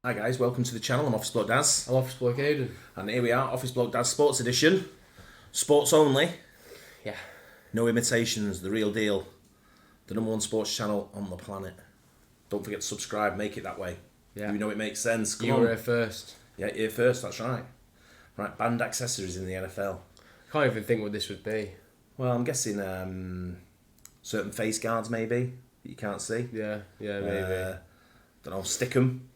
Hi guys, welcome to the channel. I'm Office Bloke Daz. I'm Office Bloke Aidan. And here we are, Office Bloke Daz Sports Edition. Sports only. Yeah. No imitations, the real deal. The #1 sports channel on the planet. Don't forget to subscribe, make it that way. Yeah. You know it makes sense. Come you on. were here first. Yeah, here first, that's right. Right, banned accessories in the NFL. Can't even think what this would be. Well, I'm guessing certain face guards maybe, that you can't see. Yeah, maybe. Don't know, stick 'em.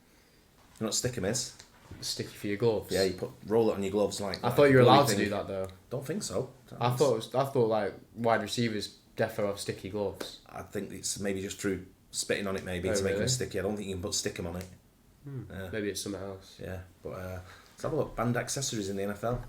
You know what stick 'em is? Sticky for your gloves. Yeah, you roll it on your gloves like I thought you were allowed to do that though. Don't think so. I thought like wide receivers defo have sticky gloves. I think it's maybe just through spitting on it maybe to make them sticky. I don't think you can put stick 'em on it. Maybe it's something else. Yeah, but let's have a look. Banned accessories in the NFL.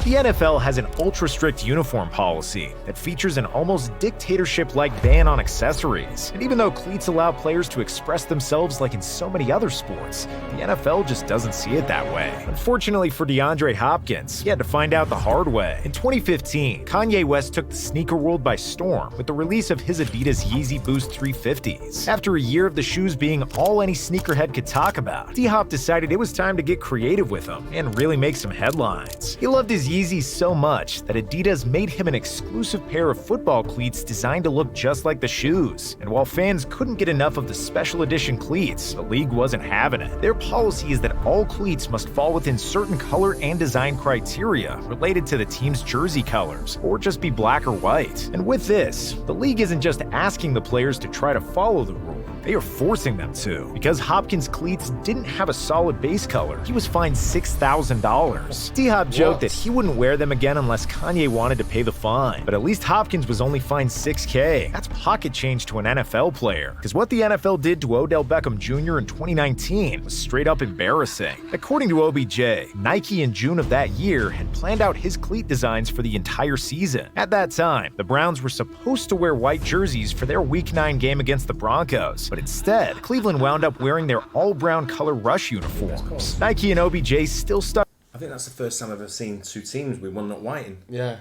The NFL has an ultra-strict uniform policy that features an almost dictatorship-like ban on accessories. And even though cleats allow players to express themselves like in so many other sports, the NFL just doesn't see it that way. Unfortunately for DeAndre Hopkins, he had to find out the hard way. In 2015, Kanye West took the sneaker world by storm with the release of his Adidas Yeezy Boost 350s. After a year of the shoes being all any sneakerhead could talk about, D-Hop decided it was time to get creative with them and really make some headlines. He loved his Yeezys so much that Adidas made him an exclusive pair of football cleats designed to look just like the shoes. And while fans couldn't get enough of the special edition cleats, the league wasn't having it. Their policy is that all cleats must fall within certain color and design criteria related to the team's jersey colors, or just be black or white. And with this, the league isn't just asking the players to try to follow the rule, they are forcing them to. Because Hopkins' cleats didn't have a solid base color, he was fined $6,000. D-Hop joked that he wouldn't wear them again unless Kanye wanted to pay the fine. But at least Hopkins was only fined $6K. That's pocket change to an NFL player. Because what the NFL did to Odell Beckham Jr. in 2019 was straight up embarrassing. According to OBJ, Nike in June of that year had planned out his cleat designs for the entire season. At that time, the Browns were supposed to wear white jerseys for their Week 9 game against the Broncos. But instead, Cleveland wound up wearing their all-brown color rush uniforms. Nike and OBJ still stuck. I think that's the first time I've ever seen two teams with one not whiting. Yeah.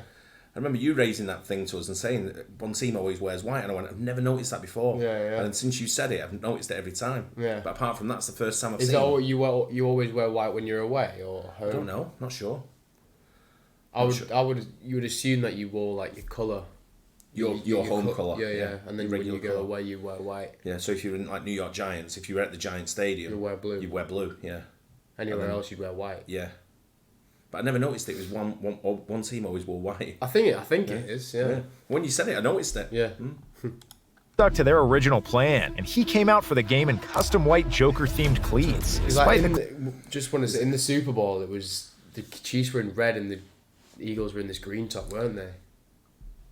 I remember you raising that thing to us and saying that one team always wears white, and I went, I've never noticed that before. Yeah. And since you said it, I've noticed it every time. Yeah. But apart from that, it's the first time I've Is seen that it. what you always wear white when you're away or home? I don't know, not sure. You would assume that you wore like your colour. Your home colour. Yeah. And then when you go away, you wear white. Yeah, so if you're in like New York Giants, if you were at the Giant Stadium, You wear blue. You'd wear blue, yeah. Anywhere else, you'd wear white. Yeah. But I never noticed it was one team always wore white. I think it is. Yeah. When you said it, I noticed it. Yeah. Stuck to their original plan, and he came out for the game in custom white Joker-themed cleats. Like just when it's in the Super Bowl, it was the Chiefs were in red and the Eagles were in this green top, weren't they?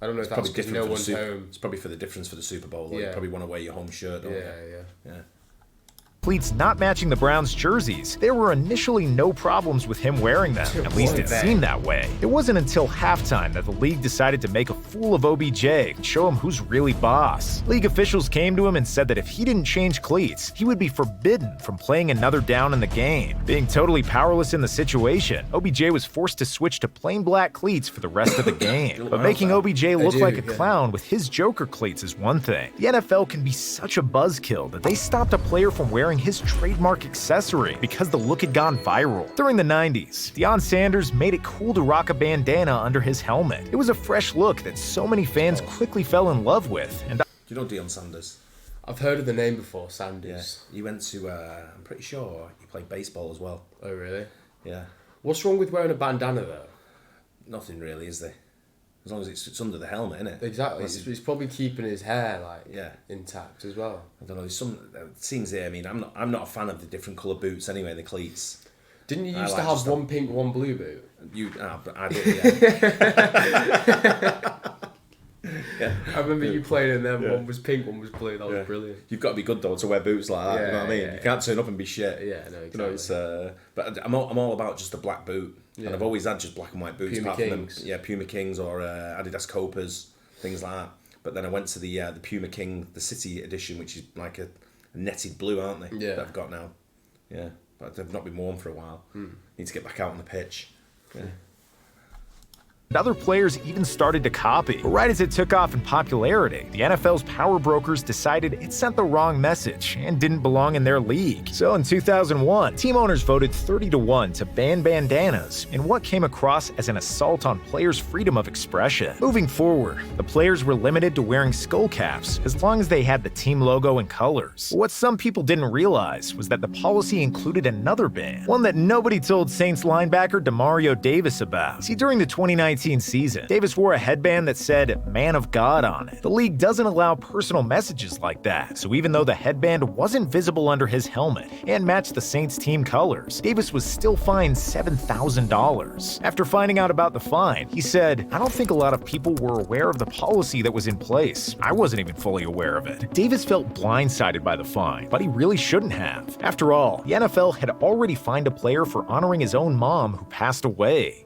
I don't know if that's because no one's home. It's probably for the difference for the Super Bowl. Though. Yeah. You probably want to wear your home shirt, don't you? Yeah. Cleats not matching the Browns' jerseys, there were initially no problems with him wearing them. At least it seemed that way. It wasn't until halftime that the league decided to make a fool of OBJ and show him who's really boss. League officials came to him and said that if he didn't change cleats, he would be forbidden from playing another down in the game. Being totally powerless in the situation, OBJ was forced to switch to plain black cleats for the rest of the game. But making OBJ look like a clown with his Joker cleats is one thing. The NFL can be such a buzzkill that they stopped a player from wearing his trademark accessory because the look had gone viral. During the 90s, Deion Sanders made it cool to rock a bandana under his helmet. It was a fresh look that so many fans quickly fell in love with. And do you know Deion Sanders? I've heard of the name before, Sanders. Yeah. He went to, I'm pretty sure he played baseball as well. Oh, really? Yeah. What's wrong with wearing a bandana, though? Nothing really, is there? As long as it's under the helmet, innit? Exactly. He's probably keeping his hair yeah, intact as well. I don't know. There's some scenes there. I mean, I'm not a fan of the different colour boots anyway. The cleats. Didn't you used to have one pink, one blue boot? I did. Yeah. I remember you playing in them. Yeah. One was pink, one was blue. That was brilliant. You've got to be good though to wear boots like that. You know what I mean? You can't turn up and be shit. Yeah, no, exactly. You know, it's but I'm all about just a black boot. Yeah. And I've always had just black and white boots. Puma Kings. From them, Puma Kings or Adidas Copas, things like that. But then I went to the Puma King, the City edition, which is like a netted blue, aren't they? Yeah. That I've got now. Yeah, but they've not been worn for a while. Need to get back out on the pitch. Yeah. Other players even started to copy. But right as it took off in popularity, the NFL's power brokers decided it sent the wrong message and didn't belong in their league. So in 2001, team owners voted 30-1 to ban bandanas in what came across as an assault on players' freedom of expression. Moving forward, the players were limited to wearing skull caps as long as they had the team logo and colors. But what some people didn't realize was that the policy included another ban, one that nobody told Saints linebacker Demario Davis about. See, during the 2019 season, Davis wore a headband that said "Man of God" on it. The league doesn't allow personal messages like that, so even though the headband wasn't visible under his helmet and matched the Saints team colors, Davis was still fined $7,000. After finding out about the fine, he said, "I don't think a lot of people were aware of the policy that was in place. I wasn't even fully aware of it." Davis felt blindsided by the fine, but he really shouldn't have. After all, the NFL had already fined a player for honoring his own mom who passed away.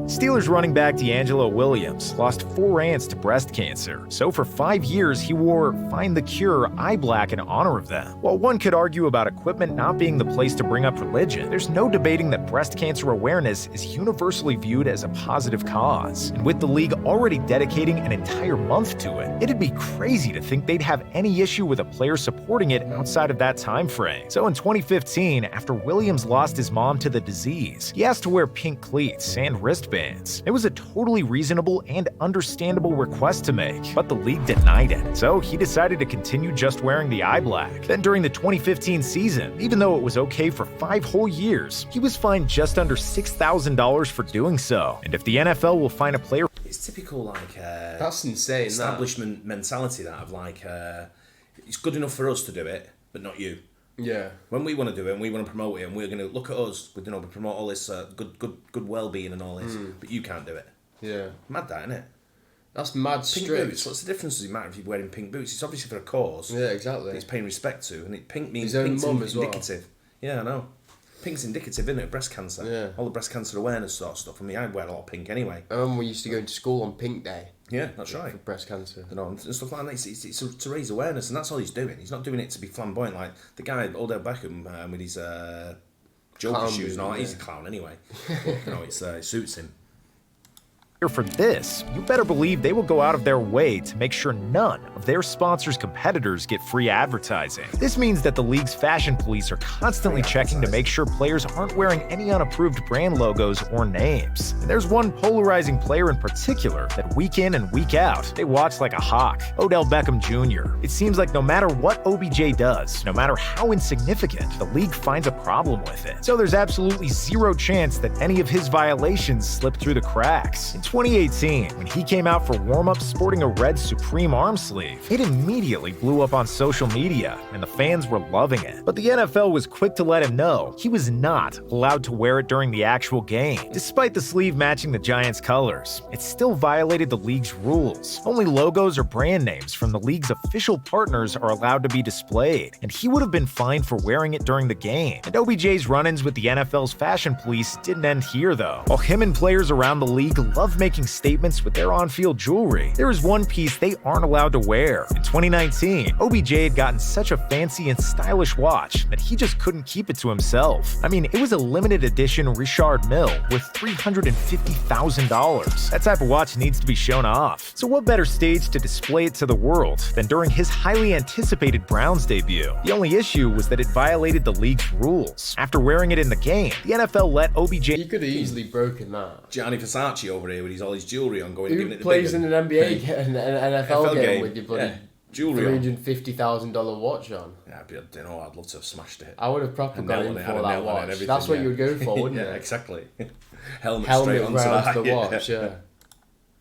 Steelers running back DeAngelo Williams lost 4 aunts to breast cancer, so for 5 years he wore Find the Cure eye black in honor of them. While one could argue about equipment not being the place to bring up religion, there's no debating that breast cancer awareness is universally viewed as a positive cause. And with the league already dedicating an entire month to it, it'd be crazy to think they'd have any issue with a player supporting it outside of that time frame. So in 2015, after Williams lost his mom to the disease, he asked to wear pink cleats and wristbands. It was a totally reasonable and understandable request to make, but the league denied it. So he decided to continue just wearing the eye black. Then during the 2015 season, even though it was okay for 5 whole years, he was fined just under $6,000 for doing so. And if the NFL will fine a player... It's typical, like... That's insane, establishment mentality, that of, like, it's good enough for us to do it, but not you. Yeah. When we want to do it and we want to promote it and we're going to look at us, we promote all this good well-being and all this, but you can't do it. Yeah. Mad that, isn't it? That's mad Pink strict. boots. What's the difference? Does it matter if you're wearing pink boots? It's obviously for a cause. Yeah, exactly. That it's paying respect to, and pink means his own pink's mum as well. indicative. Yeah, I know. Pink's indicative, isn't it? Breast cancer. Yeah. All the breast cancer awareness sort of stuff. I mean, I wear a lot of pink anyway. We used to go into school on Pink Day. Yeah, that's right. For breast cancer. You know, and stuff like that. It's to raise awareness, and that's all he's doing. He's not doing it to be flamboyant like the guy, Odell Beckham, with his Joker shoes and all that. He's a clown anyway. But, it suits him. For this, you better believe they will go out of their way to make sure none of their sponsors' competitors get free advertising. This means that the league's fashion police are constantly checking to make sure players aren't wearing any unapproved brand logos or names. And there's one polarizing player in particular that week in and week out, they watch like a hawk: Odell Beckham Jr. It seems like no matter what OBJ does, no matter how insignificant, the league finds a problem with it. So there's absolutely zero chance that any of his violations slip through the cracks. In 2018, when he came out for warm-ups sporting a red Supreme arm sleeve, it immediately blew up on social media, and the fans were loving it. But the NFL was quick to let him know he was not allowed to wear it during the actual game. Despite the sleeve matching the Giants' colors, it still violated the league's rules. Only logos or brand names from the league's official partners are allowed to be displayed, and he would have been fined for wearing it during the game. And OBJ's run-ins with the NFL's fashion police didn't end here, though. While him and players around the league love making statements with their on-field jewelry, there is one piece they aren't allowed to wear. In 2019, OBJ had gotten such a fancy and stylish watch that he just couldn't keep it to himself. I mean, it was a limited edition Richard Mille worth $350,000. That type of watch needs to be shown off. So what better stage to display it to the world than during his highly anticipated Browns debut? The only issue was that it violated the league's rules. After wearing it in the game, the NFL let OBJ... He could have easily broken that. Gianni Versace over here with all his jewellery on, going and Who giving it the plays big in an NBA an NFL game with your bloody jewellery $350,000 watch on? Yeah, but I don't know, I'd love to have smashed it. I would have properly gone in for that watch. That's what you would go for, wouldn't Yeah, it? exactly. Helmet Helmet straight onto round that. the watch, yeah.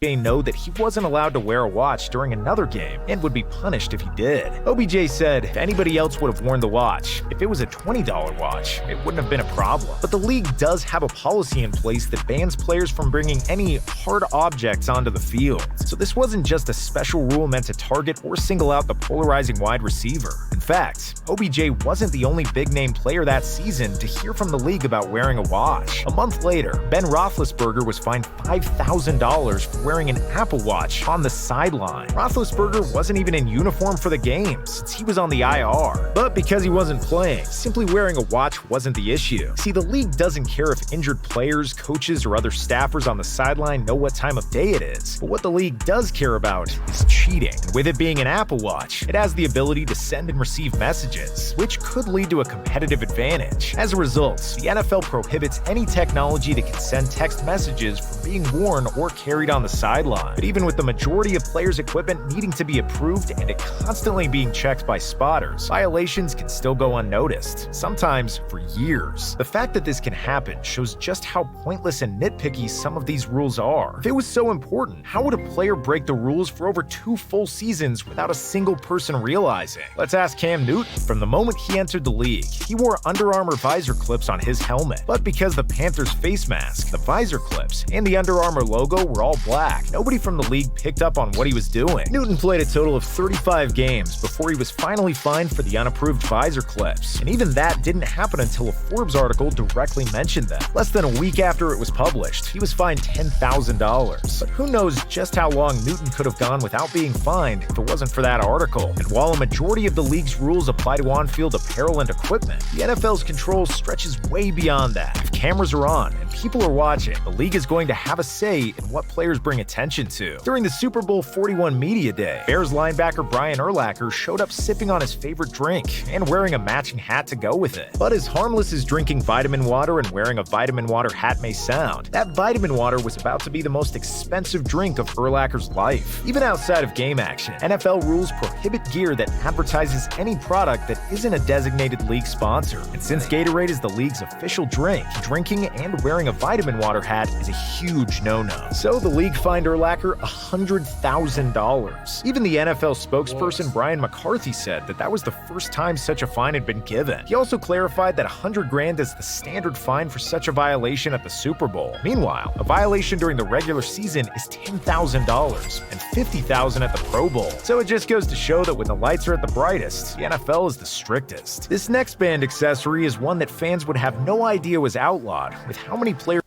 know that he wasn't allowed to wear a watch during another game and would be punished if he did. OBJ said if anybody else would have worn the watch, if it was a $20 watch, it wouldn't have been a problem. But the league does have a policy in place that bans players from bringing any hard objects onto the field. So this wasn't just a special rule meant to target or single out the polarizing wide receiver. In fact, fact, OBJ wasn't the only big-name player that season to hear from the league about wearing a watch. A month later, Ben Roethlisberger was fined $5,000 for wearing an Apple Watch on the sideline. Roethlisberger wasn't even in uniform for the game since he was on the IR. But because he wasn't playing, simply wearing a watch wasn't the issue. See, the league doesn't care if injured players, coaches, or other staffers on the sideline know what time of day it is. But what the league does care about is cheating. And with it being an Apple Watch, it has the ability to send and receive messages, which could lead to a competitive advantage. As a result, the NFL prohibits any technology that can send text messages from being worn or carried on the sideline. But even with the majority of players' equipment needing to be approved and it constantly being checked by spotters, violations can still go unnoticed, sometimes for years. The fact that this can happen shows just how pointless and nitpicky some of these rules are. If it was so important, how would a player break the rules for over 2 full seasons without a single person realizing? Let's ask Cam Newton. From the moment he entered the league, he wore Under Armour visor clips on his helmet. But because the Panthers face mask, the visor clips, and the Under Armour logo were all black, nobody from the league picked up on what he was doing. Newton played a total of 35 games before he was finally fined for the unapproved visor clips. And even that didn't happen until a Forbes article directly mentioned them. Less than a week after it was published, he was fined $10,000. But who knows just how long Newton could have gone without being fined if it wasn't for that article. And while a majority of the league's rules apply to on-field apparel and equipment, the NFL's control stretches way beyond that. If cameras are on and people are watching, the league is going to have a say in what players bring attention to. During the Super Bowl 41 Media Day, Bears linebacker Brian Urlacher showed up sipping on his favorite drink and wearing a matching hat to go with it. But as harmless as drinking vitamin water and wearing a vitamin water hat may sound, that vitamin water was about to be the most expensive drink of Urlacher's life. Even outside of game action, NFL rules prohibit gear that advertises any product that isn't a designated league sponsor. And since Gatorade is the league's official drink, drinking and wearing a vitamin water hat is a huge no-no. So the league fined Urlacher $100,000. Even the NFL spokesperson Brian McCarthy said that was the first time such a fine had been given. He also clarified that $100,000 is the standard fine for such a violation at the Super Bowl. Meanwhile, a violation during the regular season is $10,000 and $50,000 at the Pro Bowl. So it just goes to show that when the lights are at the brightest, the NFL is the strictest. This next banned accessory is one that fans would have no idea was outlawed, with how many players.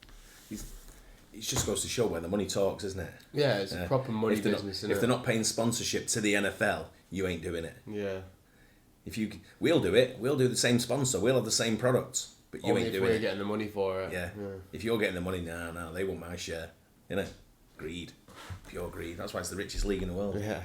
It just goes to show where the money talks, isn't it? Yeah, it's a proper money business. If they're not paying sponsorship to the NFL, you ain't doing it. Yeah. We'll do it. We'll do the same sponsor. We'll have the same products, but you ain't doing it. We're getting the money for it. Yeah. If you're getting the money, no, they want my share. Greed, pure greed. That's why it's the richest league in the world. Yeah.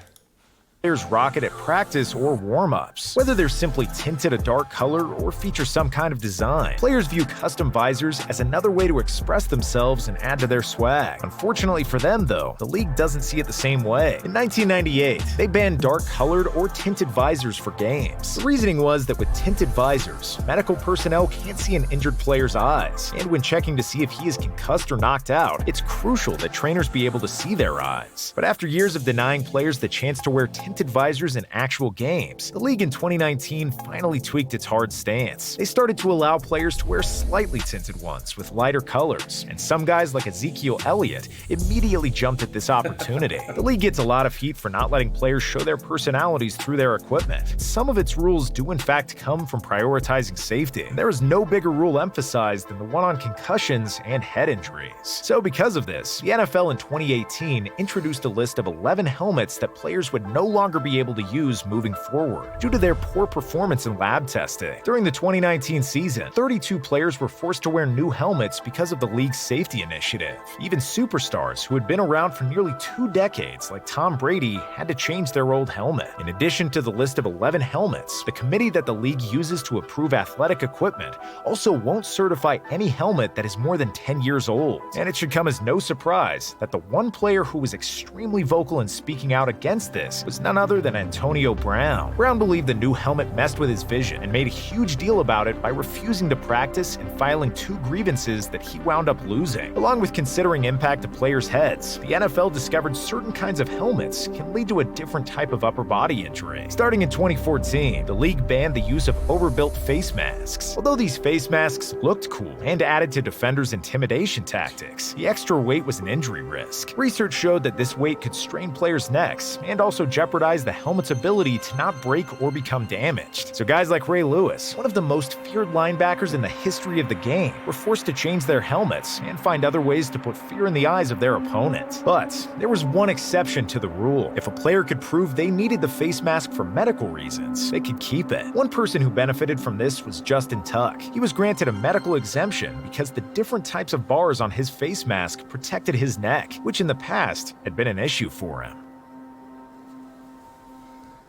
Players rock it at practice or warm-ups. Whether they're simply tinted a dark color or feature some kind of design, players view custom visors as another way to express themselves and add to their swag. Unfortunately for them, though, the league doesn't see it the same way. In 1998, they banned dark-colored or tinted visors for games. The reasoning was that with tinted visors, medical personnel can't see an injured player's eyes, and when checking to see if he is concussed or knocked out, it's crucial that trainers be able to see their eyes. But after years of denying players the chance to wear tinted visors in actual games, the league in 2019 finally tweaked its hard stance. They started to allow players to wear slightly tinted ones with lighter colors, and some guys like Ezekiel Elliott immediately jumped at this opportunity. The league gets a lot of heat for not letting players show their personalities through their equipment. Some of its rules do in fact come from prioritizing safety, and there is no bigger rule emphasized than the one on concussions and head injuries. So because of this, the NFL in 2018 introduced a list of 11 helmets that players would no longer be able to use moving forward due to their poor performance in lab testing. During the 2019 season, 32 players were forced to wear new helmets because of the league's safety initiative. Even superstars who had been around for nearly 2 decades, like Tom Brady, had to change their old helmet. In addition to the list of 11 helmets, the committee that the league uses to approve athletic equipment also won't certify any helmet that is more than 10 years old. And it should come as no surprise that the one player who was extremely vocal in speaking out against this was none other than Antonio Brown. Brown believed the new helmet messed with his vision and made a huge deal about it by refusing to practice and filing 2 grievances that he wound up losing. Along with considering impact to players' heads, the NFL discovered certain kinds of helmets can lead to a different type of upper body injury. Starting in 2014, the league banned the use of overbuilt face masks. Although these face masks looked cool and added to defenders' intimidation tactics, the extra weight was an injury risk. Research showed that this weight could strain players' necks and also jeopardize jeopardize the helmet's ability to not break or become damaged. So guys like Ray Lewis, one of the most feared linebackers in the history of the game, were forced to change their helmets and find other ways to put fear in the eyes of their opponent. But there was one exception to the rule. If a player could prove they needed the face mask for medical reasons, they could keep it. One person who benefited from this was Justin Tuck. He was granted a medical exemption because the different types of bars on his face mask protected his neck, which in the past had been an issue for him.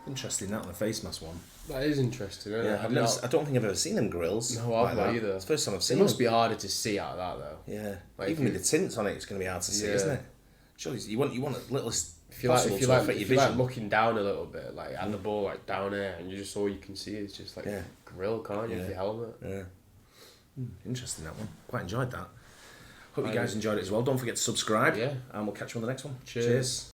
Interesting, that on the face mask one. That is interesting, isn't it? I don't think I've ever seen them grills. No, I've not either. It's the first time I've seen it. them. Must be harder to see out of that, though. Yeah. Like even with the tints on it, it's going to be hard to see, isn't it? Surely you want a little if you like looking down a little bit, like at the ball, like down there, and you just all you can see is just like grill, can't you? With your helmet. Yeah. Interesting, that one. Quite enjoyed that. Hope you guys enjoyed it as well. Don't forget to subscribe. Yeah. And we'll catch you on the next one. Cheers.